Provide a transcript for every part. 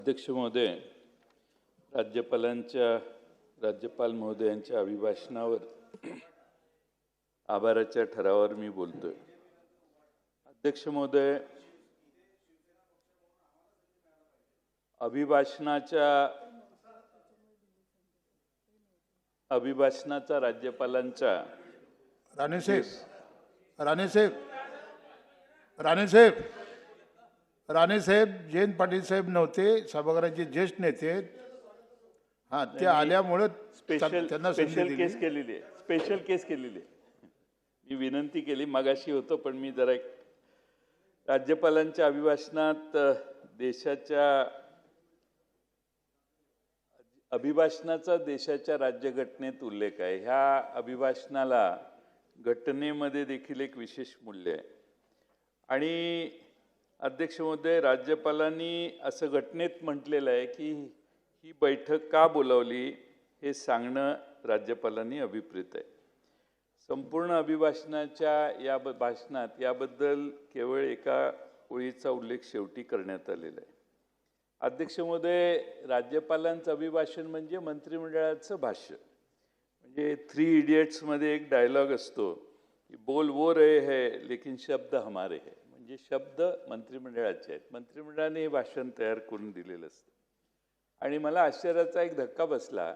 अध्यक्ष महोदय, राज्यपाल महोदयांच्या अभिभाषणावर आभाराच्या ठरावावर मी बोलतोय। अध्यक्ष महोदय, अभिभाषणाचा राज्यपालांच्या राणेसाहेब जयंत पाटील साहेब नव्हते, सभागृहाचे ज्येष्ठ नेते। हां, ते आल्यामुळे त्यांना स्पेशल केस केलेली आहे। मी विनंती केली मागाशी होतो, पण मी जरा राज्यपालांच्या अभिभाषणात अभिभाषणाचा देशाच्या राज्यघटनेत उल्लेख आहे। ह्या अभिभाषणाला घटनेमध्ये देखील एक विशेष मूल्य आहे। आणि अध्यक्ष महोदय, राज्यपालांनी असं घटनेत म्हटलेलं आहे की ही बैठक का बोलावली हे सांगणं राज्यपालांनी अभिप्रेत आहे। संपूर्ण अभिभाषणाच्या या भाषणात याबद्दल केवळ एका ओळीचा उल्लेख शेवटी करण्यात आलेला आहे। अध्यक्ष महोदय, राज्यपालांचं अभिभाषण म्हणजे मंत्रिमंडळाचं भाष्य। म्हणजे 3 इडियट्समध्ये एक डायलॉग असतो की बोल वो रहे है लेकिन शब्द हमारे है। म्हणजे शब्द मंत्रिमंडळाचे आहेत, मंत्रिमंडळाने हे भाषण तयार करून दिलेलं असतं। आणि मला आश्चर्याचा एक धक्का बसला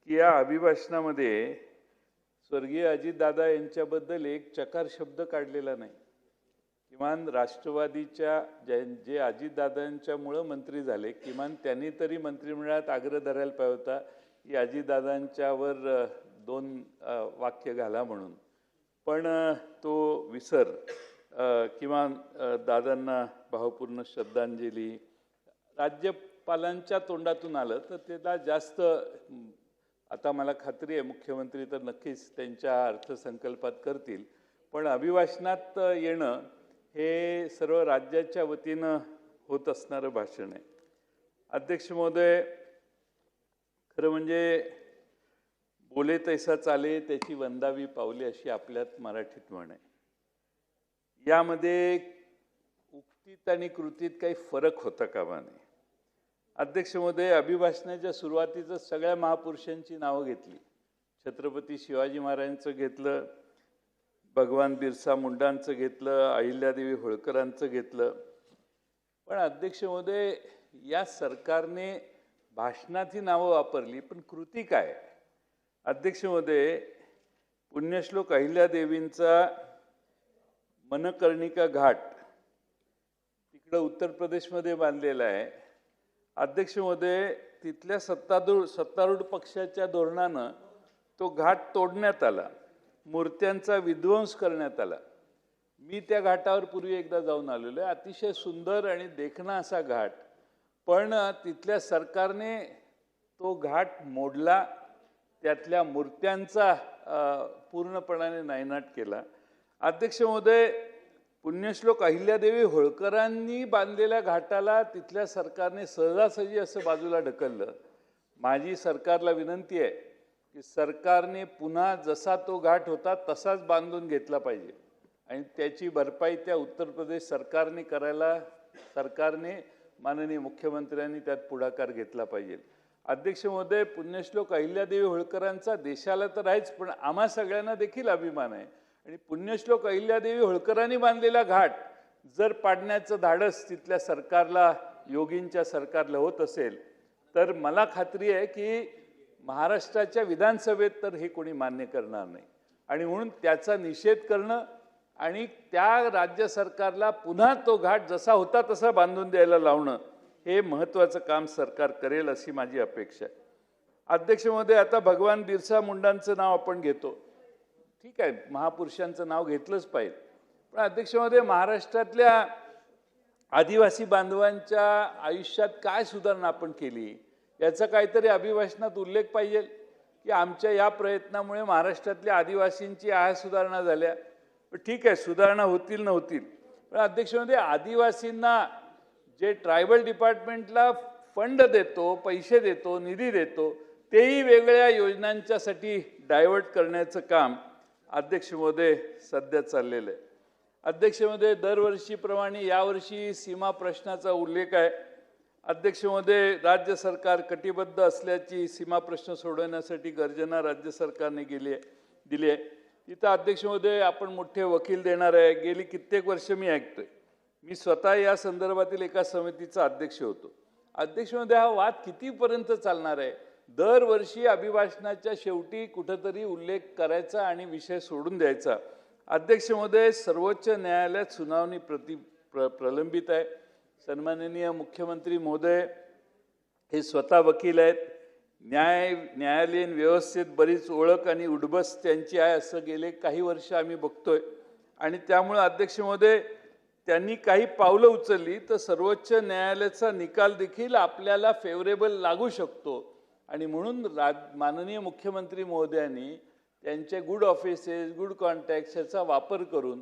की या अभिभाषणामध्ये स्वर्गीय अजितदादा यांच्याबद्दल एक चकार शब्द काढलेला नाही। किमान राष्ट्रवादीच्या जे अजितदादांच्यामुळं मंत्री झाले, किमान त्यांनी तरी मंत्रिमंडळात आग्रह धरायला पाहिजे होता की अजितदादांच्यावर 2 वाक्य घाला म्हणून। पण तो विसर किमान दादांना भावपूर्ण श्रद्धांजली राज्यपालांच्या तोंडातून आलं तर त्याला जास्त, आता मला खात्री आहे मुख्यमंत्री तर नक्कीच त्यांच्या अर्थसंकल्पात करतील, पण अभिभाषणात येणं हे सर्व राज्याच्या वतीनं होत असणारं भाषण आहे। अध्यक्ष महोदय, खरं म्हणजे बोले तैसा चाले त्याची वंदावी पावले अशी आपल्यात मराठीत म्हण आहे। यामध्ये उक्तीत आणि कृतीत काही फरक होता कामा नये। अध्यक्ष महोदय, अभिभाषणाच्या सुरुवातीचं सगळ्या महापुरुषांची नावं घेतली। छत्रपती शिवाजी महाराजांचं घेतलं, भगवान बिरसा मुंडांचं घेतलं, अहिल्यादेवी होळकरांचं घेतलं। पण अध्यक्ष महोदय, या सरकारने भाषणात ही नावं वापरली, पण कृती काय? अध्यक्ष महोदय, पुण्यश्लोक अहिल्यादेवींचा मनकर्णिका घाट तिकडं उत्तर प्रदेशमध्ये बांधलेला आहे। अध्यक्ष महोदय, तिथल्या सत्तारूढ पक्षाच्या धोरणानं तो घाट तोडण्यात आला, मूर्त्यांचा विध्वंस करण्यात आला। मी त्या घाटावर पूर्वी एकदा जाऊन आलेलो आहे। अतिशय सुंदर आणि देखणा असा घाट, पण तिथल्या सरकारने तो घाट मोडला, त्यातल्या मूर्त्यांचा पूर्णपणाने नायनाट केला। अध्यक्ष महोदय, पुण्यश्लोक अहिल्यादेवी होळकरांनी बांधलेल्या घाटाला तिथल्या सरकारने सहजासहजी असं बाजूला ढकललं। माझी सरकारला विनंती आहे की सरकारने पुन्हा जसा तो घाट होता तसाच बांधून घेतला पाहिजे आणि त्याची भरपाई त्या उत्तर प्रदेश सरकारने करायला माननीय मुख्यमंत्र्यांनी त्यात पुढाकार घेतला पाहिजे। अध्यक्ष महोदय, पुण्यश्लोक अहिल्यादेवी होळकरांचा देशाला तर आहेच, पण आम्हा सगळ्यांना देखील अभिमान आहे। आणि पुण्यश्लोक अहिल्यादेवी होळकरांनी बांधलेला घाट जर पाडण्याचं धाडस तिथल्या सरकारला, योगींच्या सरकारला होत असेल, तर मला खात्री आहे की महाराष्ट्राच्या विधानसभेत तर हे कोणी मान्य करणार नाही। आणि म्हणून त्याचा निषेध करणं आणि त्या राज्य सरकारला पुन्हा तो घाट जसा होता तसा बांधून द्यायला लावणं हे महत्त्वाचं काम सरकार करेल अशी माझी अपेक्षा आहे। अध्यक्ष महोदय, आता भगवान बिरसा मुंडांचं नाव आपण घेतो, ठीक आहे, महापुरुषांचं नाव घेतलंच पाहिजे। पण अध्यक्ष महोदय, महाराष्ट्रातल्या आदिवासी बांधवांच्या आयुष्यात काय सुधारणा आपण केली याचा काहीतरी अभिभाषणात उल्लेख पाहिजे की आमच्या या प्रयत्नामुळे महाराष्ट्रातल्या आदिवासींची सुधारणा झाल्या। ठीक आहे, सुधारणा होतील नव्हतील, पण अध्यक्ष महोदय, आदिवासींना जे ट्रायबल डिपार्टमेंटला फंड देतो, पैसे देतो, निधी देतो, तेही वेगळ्या योजनांच्यासाठी डायव्हर्ट करण्याचं काम अध्यक्ष महोदय सध्या चाललेलं आहे। अध्यक्ष महोदय, दरवर्षीप्रमाणे यावर्षी सीमा प्रश्नाचा उल्लेख आहे। अध्यक्ष महोदय, राज्य सरकार कटिबद्ध असल्याची सीमा प्रश्न सोडवण्यासाठी गर्जना राज्य सरकारने दिली आहे. तिथं अध्यक्ष महोदय आपण मोठे वकील देणार आहे. गेली कित्येक वर्ष मी ऐकतोय. मी स्वतः या संदर्भातील एका समितीचा अध्यक्ष होतो. अध्यक्ष महोदय, हा वाद कितीपर्यंत चालणार आहे? दरवर्षी अभिभाषणाच्या शेवटी कुठंतरी उल्लेख करायचा आणि विषय सोडून द्यायचा. अध्यक्ष महोदय, सर्वोच्च न्यायालयात सुनावणी प्रलंबित आहे. सन्माननीय मुख्यमंत्री महोदय हे स्वतः वकील आहेत. न्यायालयीन व्यवस्थेत बरीच ओळख आणि उडबस त्यांची आहे असं गेले काही वर्ष आम्ही बघतोय. आणि त्यामुळे अध्यक्ष महोदय, त्यांनी काही पावलं उचलली तर सर्वोच्च न्यायालयाचा निकाल देखील आपल्याला फेवरेबल लागू शकतो. आणि म्हणून माननीय मुख्यमंत्री महोदयांनी त्यांचे गुड ऑफिसेस, गुड कॉन्टॅक्ट्स याचा वापर करून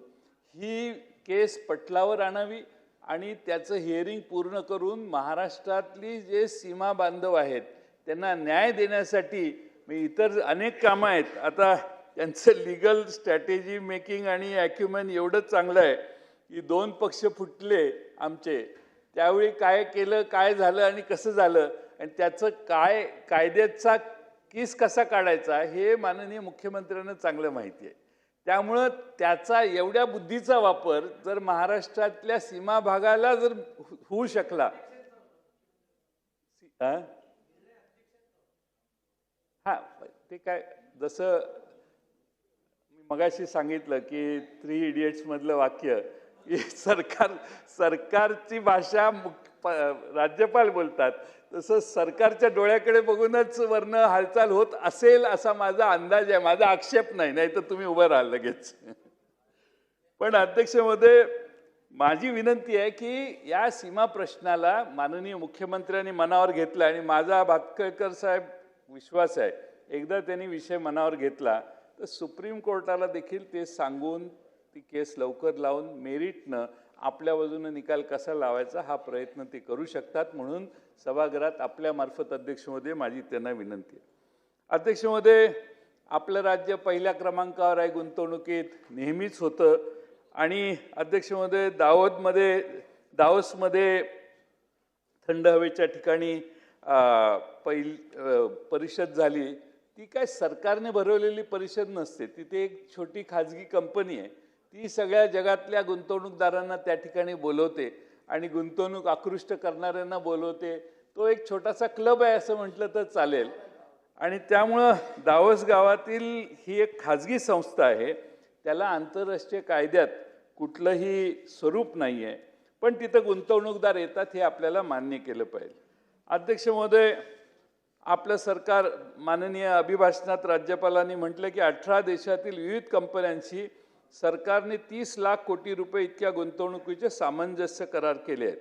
ही केस पटलावर आणावी आणि त्याचं हिअरिंग पूर्ण करून महाराष्ट्रातली जे सीमा बांधव आहेत त्यांना न्याय देण्यासाठी इतर अनेक कामं आहेत. आता त्यांचं लिगल स्ट्रॅटेजी मेकिंग आणि ॲक्युमेन एवढं चांगलं आहे की दोन पक्ष फुटले आमचे, त्यावेळी काय केलं, काय झालं आणि कसं झालं आणि त्याचं काय कायद्याचा केस कसा काढायचा हे माननीय मुख्यमंत्र्यांना चांगलं माहिती आहे. त्यामुळं त्याचा एवढ्या बुद्धीचा वापर जर महाराष्ट्रातल्या सीमा भागाला जर होऊ शकला, हा ते काय, जसं मी मगाशी सांगितलं की 3 इडियट्स मधलं वाक्य की सरकारची भाषा राज्यपाल बोलतात, तसं सरकारच्या डोळ्याकडे बघूनच वर्ण हालचाल होत असेल असा माझा अंदाज आहे. माझा आक्षेप नाही, नाही तर तुम्ही उभं राहाल लगेच. पण अध्यक्ष महोदय, माझी विनंती आहे की या सीमा प्रश्नाला माननीय मुख्यमंत्र्यांनी मनावर घेतला आणि माझा भातखळकर साहेब विश्वास आहे एकदा त्यांनी विषय मनावर घेतला तर सुप्रीम कोर्टाला देखील ते सांगून ती केस लवकर लावून मेरिटनं आपल्या बाजूनं निकाल कसा लावायचा हा प्रयत्न ते करू शकतात. म्हणून सभागृहात आपल्या मार्फत अध्यक्ष महोदय माझी त्यांना विनंती आहे. अध्यक्ष महोदय, आपलं राज्य पहिल्या क्रमांकावर आहे गुंतवणुकीत, नेहमीच होतं. आणि अध्यक्ष महोदय, दावोसमध्ये थंड हवेच्या ठिकाणी परिषद झाली. ती काय सरकारने भरवलेली परिषद नसते, तिथे एक छोटी खाजगी कंपनी आहे, ती सगळ्या जगातल्या गुंतवणूकदारांना त्या ठिकाणी बोलवते आणि गुंतवणूक आकृष्ट करणाऱ्यांना बोलवते. तो एक छोटासा क्लब आहे असं म्हटलं तर चालेल. आणि त्यामुळं दावोस गावातील ही एक खाजगी संस्था आहे, त्याला आंतरराष्ट्रीय कायद्यात कुठलंही स्वरूप नाही आहे, पण तिथं गुंतवणूकदार येतात हे आपल्याला मान्य केलं पाहिजे. अध्यक्ष महोदय, आपलं सरकार माननीय अभिभाषणात राज्यपालांनी म्हटलं की 18 देशातील विविध कंपन्यांशी सरकारने 30 लाख कोटी रुपये इतक्या गुंतवणुकीचे सामंजस्य करार केले आहेत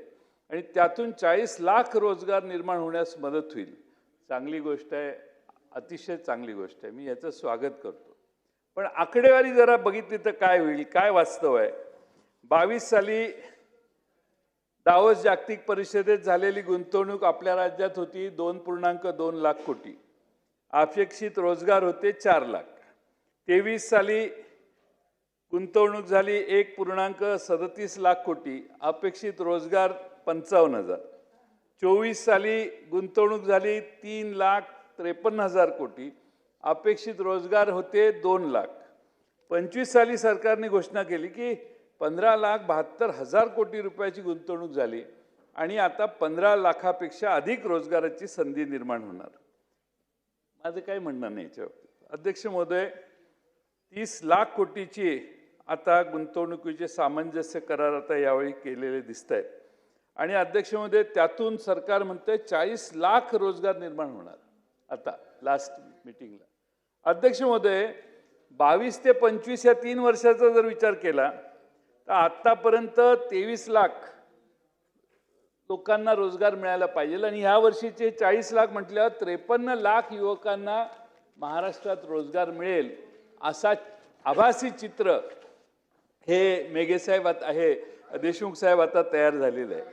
आणि त्यातून 40 लाख रोजगार निर्माण होण्यास मदत होईल. चांगली गोष्ट आहे, अतिशय चांगली गोष्ट आहे, मी याचं स्वागत करतो. पण आकडेवारी जरा बघितली तर काय होईल, काय वास्तव आहे? 22 साली दावोस जागतिक परिषदेत झालेली गुंतवणूक आपल्या राज्यात होती 2.2 लाख कोटी. अपेक्षित रोजगार होते 4 लाख. 23 साली गुंतवणूक झाली 1.37 लाख कोटी, अपेक्षित रोजगार 55,000. 24 साली गुंतवणूक झाली 3,53,000 कोटी, अपेक्षित रोजगार होते 2 लाख. 25 साली सरकारने घोषणा केली की 15,72,000 कोटी रुपयाची गुंतवणूक झाली आणि आता 15 लाखापेक्षा अधिक रोजगाराची संधी निर्माण होणार. माझं काही म्हणणं नाही याच्या बाबतीत. अध्यक्ष महोदय, 30 लाख कोटीची आता गुंतवणुकीचे सामंजस्य करार आता यावेळी केलेले दिसत आहेत आणि अध्यक्ष महोदय, त्यातून सरकार म्हणतंय 40 लाख रोजगार निर्माण होणार आता लास्ट मीटिंगला. अध्यक्ष महोदय, 22 ते 25 या 3 वर्षाचा जर विचार केला तर आतापर्यंत 23 लाख लोकांना रोजगार मिळायला पाहिजे आणि ह्या वर्षीचे 40 लाख म्हटल्यावर 53 लाख युवकांना महाराष्ट्रात रोजगार मिळेल असा आभासी चित्र हे मेघे साहेब आहे, देशमुख साहेब आता तयार झालेलं आहे.